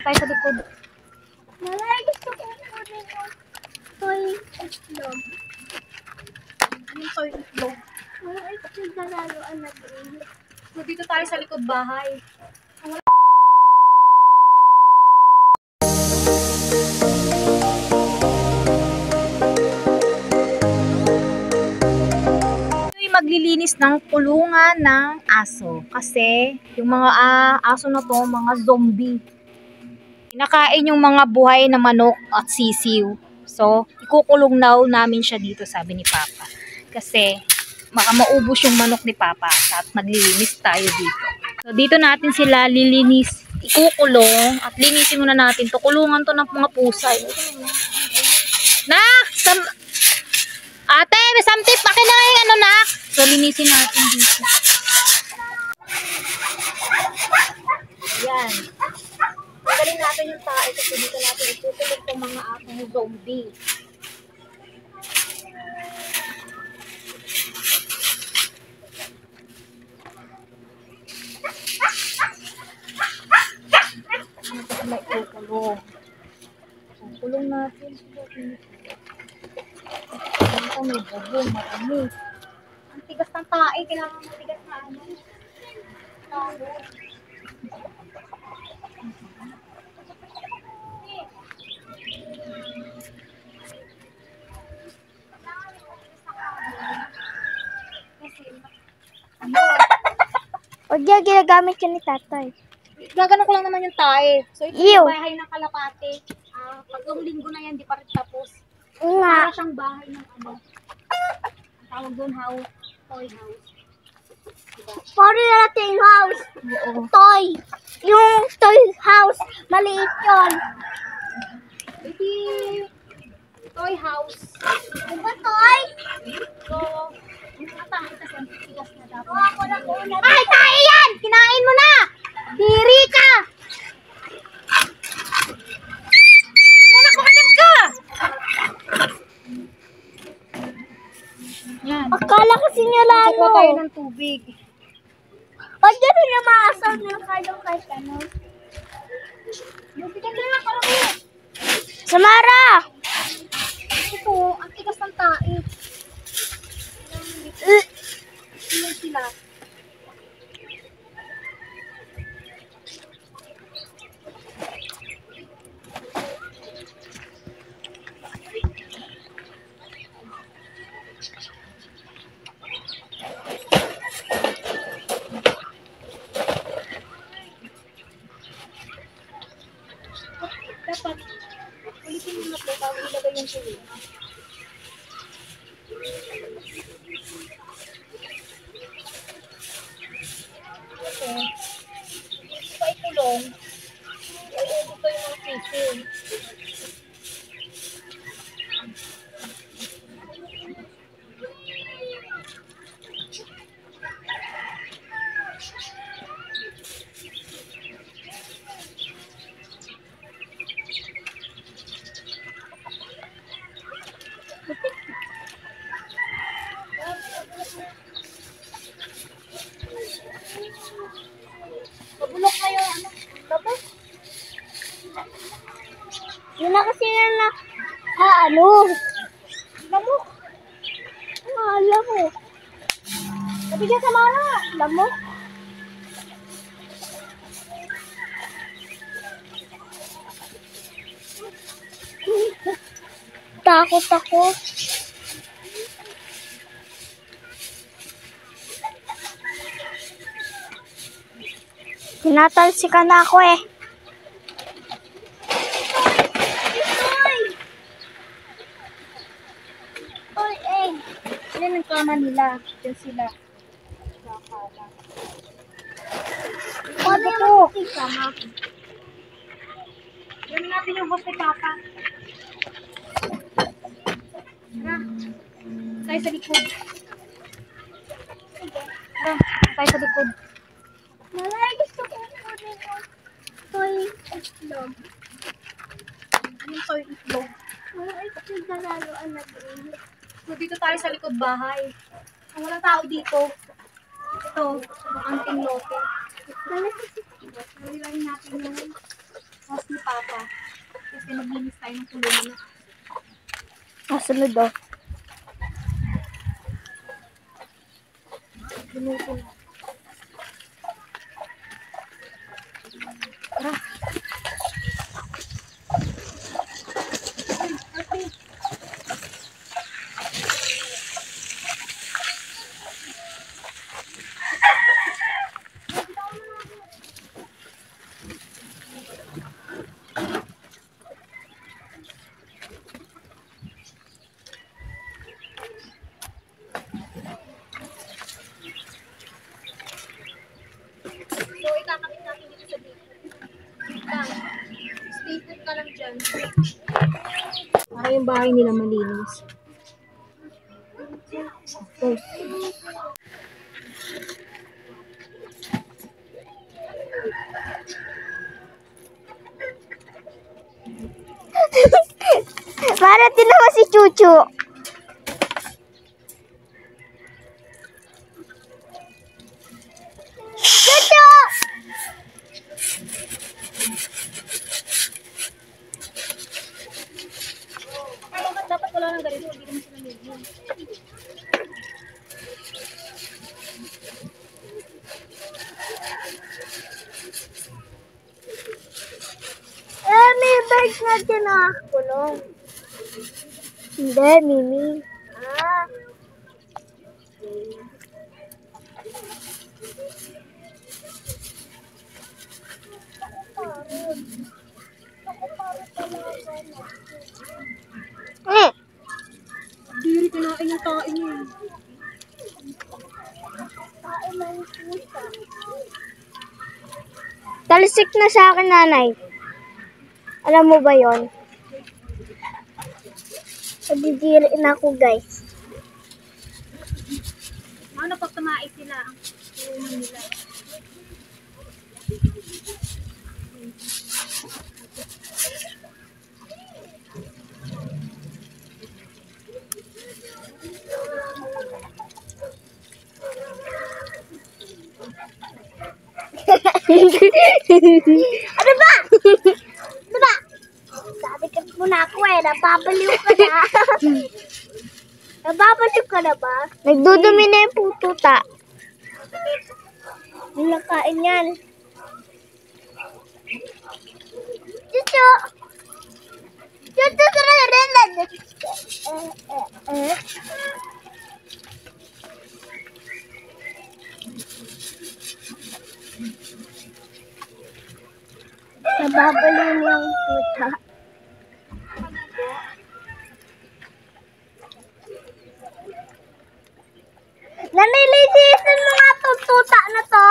tayo sa likod. Malay, gusto ko kunin yung toy itlog. Anong toy itlog? Malay, itlog na laruan na green. So, dito tayo sa likod bahay. Maglilinis ng kulungan ng aso kasi yung mga aso na to, mga zombie. Kinakain yung mga buhay na manok at sisiw. So, ikukulong namin siya dito, sabi ni Papa. Kasi baka maubos yung manok ni Papa at maglilinis tayo dito. So, dito natin sila lilinis, ikukulong at linisin muna natin to. Kulungan to ng mga pusa. Nak! Ate, may samtip! Akin na yung ano, nak! So, linisin natin dito. Ayan. Tanggalin natin yung tae kasi dito natin itutuloy itong mga asong zombie. Ito sila ikukulong. Kulong natin. Ito may bubong, marami. Ang tigas ng tae, kailangan matigas na ano. Huwag yan, ginagamit yun ni tatay. Gagano ko lang naman yung tae. So, ito Ew. yung bahay ng kalapate. Pagkong linggo na yan, di pa rin tapos. Nga. Para siyang bahay ng ano. Tawag doon, house. Toy house. Sorry na natin yung house. Oo. Toy. Yung toy house. Maliit yun. Iti toy house. Diba toy? So, yung tae kasi ang tigas na dapat. Ako na una. Ay, tae yan! Kinain mo na! Diri ka! Muna, kumagat ka! Yan. Akala kasi niya Kuha lalo. tayo ng tubig. Pag yun yung mga asaw ng kalong kahit ano. Bigyan na lang, karami. Samara! Ito, ang tigas ng tae. Ilan sila? Dapat, ulitin mo na po bago ilagay yung tuloy. Kasi, hindi pa ikulong, iuubos ko yung mga sisig. Mabulok na yung ano, tapos, Yun na kasi yan na ano. lamok. Alam mo. Nabigyan sa mana. Alam mo. Takot ako. Tinatalsikan na ako eh. Oy, eh. Yan ang kama nila. Diyan sila. Nakakala. Paano yung kasama? Yan natin yung host ni Papa. Tayo sa likod. Tayo sa likod. Malay, gusto ko kunin yung toy itlog. Anong toy itlog? Malay, itlog na laruan na green. So, dito tayo sa likod bahay. Ang walang tao dito. Ito, ang lote. Malay kasi Nalilayin natin yung house ni pa. Kasi maglinis tayo ng kulungan na. Kasunod daw. Binuto na. Tara. So, ikakapit natin dito sa dito. Stay put ka lang dyan. Para yung bahay nila malinis. Okay. Para tinawa si Chuchu. Chuchu! Dapat wala nang ganito. Hindi naman sila medium. May birds na dyan nakakulong. Hindi, Mimi. Ah. Diri, kinain yung kain niya. Talsik na sa akin, nanay. Alam mo ba yon? Nagdidiri na ako, guys. Ano pag tumais sila? Ang kulungan nila. Ano ba? Ano ba? Sabi ka muna ako napapaliw ka na. Napapaliw ka na ba? Nagdudumi na yung pututa. Hindi nakain yan. Chuchu! Chuchu, nababaliw niya yung puta. Nanilisisin mo nga itong tuta na to.